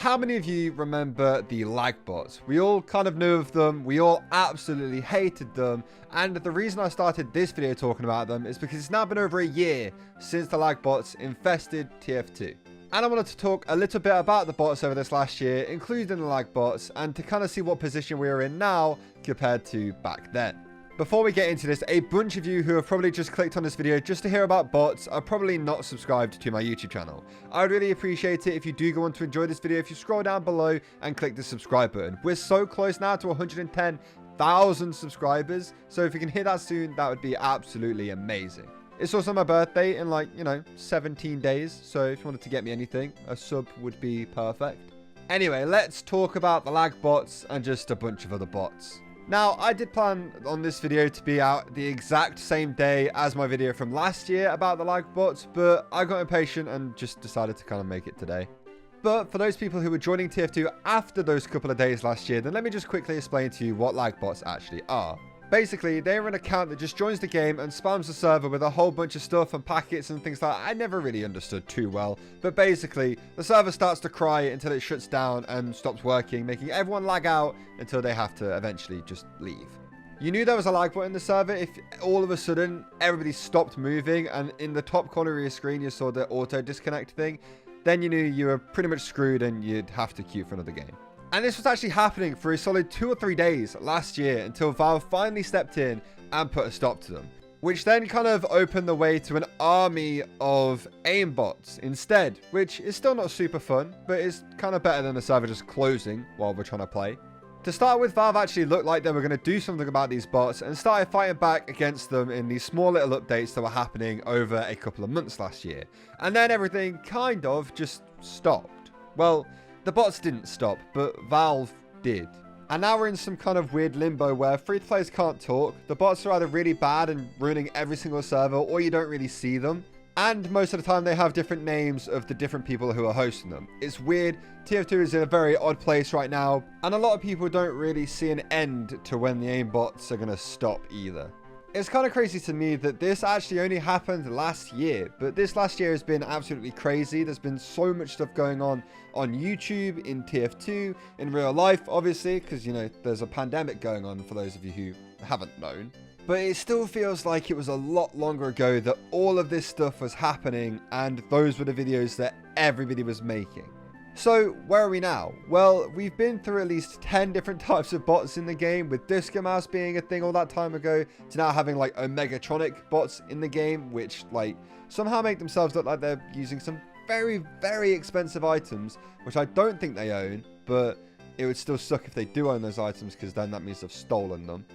How many of you remember the lagbots? We all kind of knew of them, we all absolutely hated them, and the reason I started this video talking about them is because it's now been over a year since the lagbots infested TF2. And I wanted to talk a little bit about the bots over this last year, including the lagbots, and to kind of see what position we are in now compared to back then. Before we get into this, a bunch of you who have probably just clicked on this video just to hear about bots are probably not subscribed to my YouTube channel. I would really appreciate it if you do go on to enjoy this video, if you scroll down below and click the subscribe button. We're so close now to 110,000 subscribers, so if you can hit that soon, that would be absolutely amazing. It's also my birthday in 17 days, so if you wanted to get me anything, a sub would be perfect. Anyway, let's talk about the lagbots and just a bunch of other bots. Now, I did plan on this video to be out the exact same day as my video from last year about the lagbots, but I got impatient and just decided to kind of make it today. But for those people who were joining TF2 after those couple of days last year, then let me just quickly explain to you what lagbots actually are. Basically, they're an account that just joins the game and spams the server with a whole bunch of stuff and packets and things that I never really understood too well. But basically, the server starts to cry until it shuts down and stops working, making everyone lag out until they have to eventually just leave. You knew there was a lag button in the server if all of a sudden everybody stopped moving and in the top corner of your screen you saw the auto disconnect thing. Then you knew you were pretty much screwed and you'd have to queue for another game. And this was actually happening for a solid 2 or 3 days last year until Valve finally stepped in and put a stop to them, which then kind of opened the way to an army of aimbots instead, which is still not super fun, but is kind of better than the server just closing while we're trying to play. To start with, Valve actually looked like they were going to do something about these bots and started fighting back against them in these small little updates that were happening over a couple of months last year. And then everything kind of just stopped. Well, the bots didn't stop, but Valve did. And now we're in some kind of weird limbo where free-to players can't talk. The bots are either really bad and ruining every single server, or you don't really see them. And most of the time they have different names of the different people who are hosting them. It's weird. TF2 is in a very odd place right now, and a lot of people don't really see an end to when the aimbots are going to stop either. It's kind of crazy to me that this actually only happened last year, but this last year has been absolutely crazy. There's been so much stuff going on YouTube, in TF2, in real life, obviously, because, there's a pandemic going on for those of you who haven't known. But it still feels like it was a lot longer ago that all of this stuff was happening, and those were the videos that everybody was making. So, where are we now? Well, we've been through at least 10 different types of bots in the game, with Disco Mouse being a thing all that time ago, to now having, Omegatronic bots in the game, which, somehow make themselves look like they're using some very, very expensive items, which I don't think they own, but it would still suck if they do own those items, because then that means they've stolen them.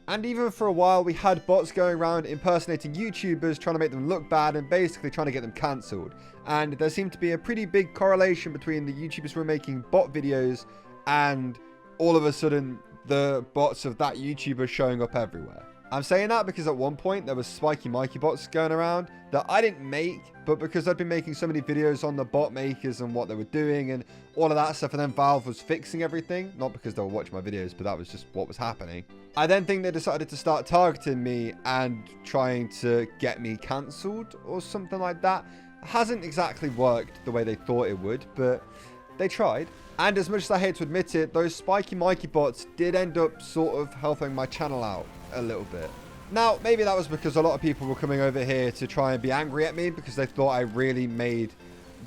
And even for a while, we had bots going around impersonating YouTubers, trying to make them look bad and basically trying to get them cancelled. And there seemed to be a pretty big correlation between the YouTubers who were making bot videos and all of a sudden the bots of that YouTuber showing up everywhere. I'm saying that because at one point there was Spikey Mikey bots going around that I didn't make, but because I'd been making so many videos on the bot makers and what they were doing and all of that stuff, and then Valve was fixing everything, not because they were watching my videos, but that was just what was happening. I then think they decided to start targeting me and trying to get me cancelled or something like that. Hasn't exactly worked the way they thought it would, but they tried. And as much as I hate to admit it, those Spikey Mikey bots did end up sort of helping my channel out a little bit. Now, maybe that was because a lot of people were coming over here to try and be angry at me because they thought I really made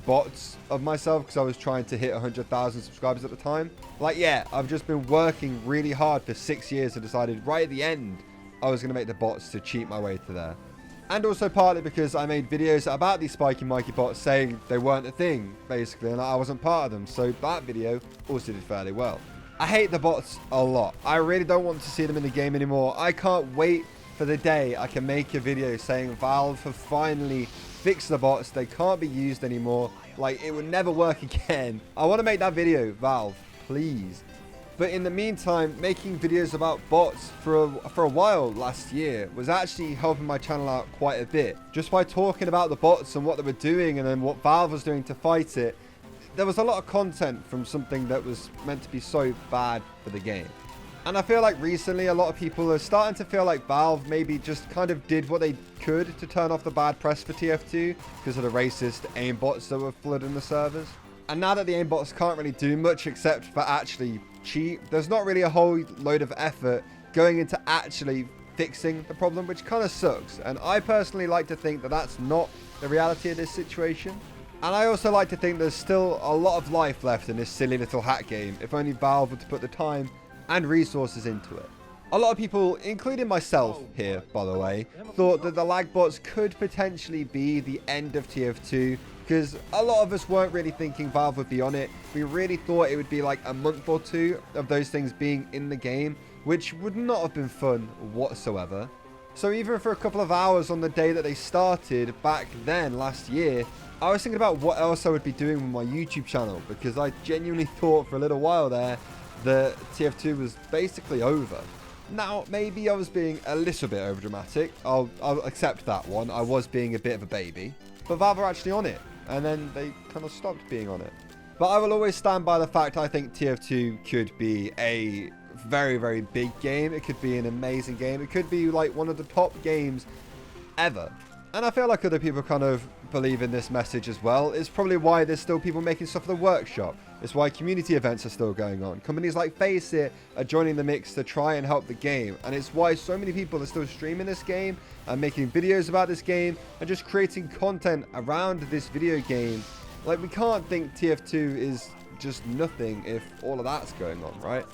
bots of myself because I was trying to hit 100,000 subscribers at the time. Yeah, I've just been working really hard for 6 years and decided right at the end I was going to make the bots to cheat my way to there. And also partly because I made videos about these Spikey Mikey bots saying they weren't a thing, basically, and I wasn't part of them, so that video also did fairly well. I hate the bots a lot. I really don't want to see them in the game anymore. I can't wait for the day I can make a video saying Valve have finally fixed the bots. They can't be used anymore. It would never work again. I want to make that video, Valve, please. But in the meantime, making videos about bots for a while last year was actually helping my channel out quite a bit. Just by talking about the bots and what they were doing and then what Valve was doing to fight it, there was a lot of content from something that was meant to be so bad for the game. And I feel like recently a lot of people are starting to feel like Valve maybe just kind of did what they could to turn off the bad press for TF2 because of the racist aimbots that were flooding the servers. And now that the aimbots can't really do much except for actually cheat, there's not really a whole load of effort going into actually fixing the problem, which kind of sucks. And I personally like to think that that's not the reality of this situation. And I also like to think there's still a lot of life left in this silly little hack game, if only Valve were to put the time and resources into it. A lot of people, including myself here, by the way, thought that the lagbots could potentially be the end of TF2, because a lot of us weren't really thinking Valve would be on it. We really thought it would be like a month or two of those things being in the game, which would not have been fun whatsoever. So even for a couple of hours on the day that they started back then last year, I was thinking about what else I would be doing with my YouTube channel, because I genuinely thought for a little while there that TF2 was basically over. Now, maybe I was being a little bit overdramatic. I'll accept that one. I was being a bit of a baby. But Valve are actually on it, and then they kind of stopped being on it. But I will always stand by the fact I think TF2 could be a very, very big game. It could be an amazing game. It could be like one of the top games ever. And I feel like other people kind of believe in this message as well. It's probably why there's still people making stuff for the workshop. It's why community events are still going on. Companies like Faceit are joining the mix to try and help the game. And it's why so many people are still streaming this game and making videos about this game and just creating content around this video game. Like, we can't think TF2 is just nothing if all of that's going on, right?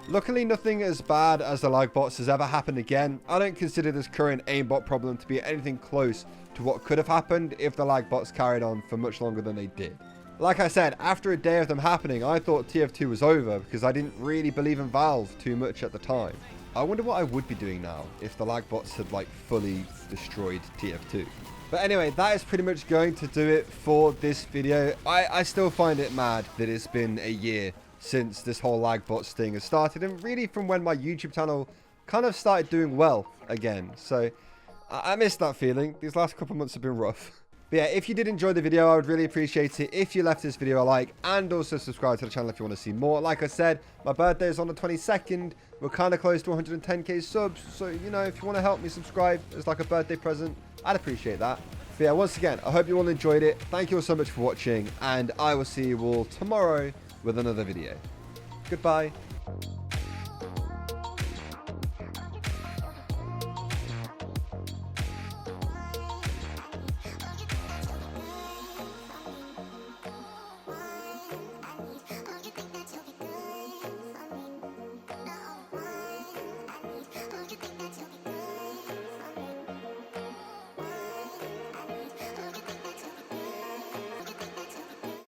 Luckily, nothing as bad as the lagbots has ever happened again. I don't consider this current aimbot problem to be anything close to what could have happened if the lagbots carried on for much longer than they did. Like I said, after a day of them happening, I thought TF2 was over because I didn't really believe in Valve too much at the time. I wonder what I would be doing now if the lagbots had like fully destroyed TF2. But anyway, that is pretty much going to do it for this video. I still find it mad that it's been a year since this whole lagbots thing has started, and really from when my YouTube channel kind of started doing well again. So I miss that feeling. These last couple months have been rough. But yeah, if you did enjoy the video, I would really appreciate it if you left this video a like, and also subscribe to the channel if you want to see more. Like I said, my birthday is on the 22nd. We're kind of close to 110k subs, so you know, if you want to help me subscribe as like a birthday present, I'd appreciate that. But yeah, once again, I hope you all enjoyed it. Thank you all so much for watching, and I will see you all tomorrow with another video. Goodbye.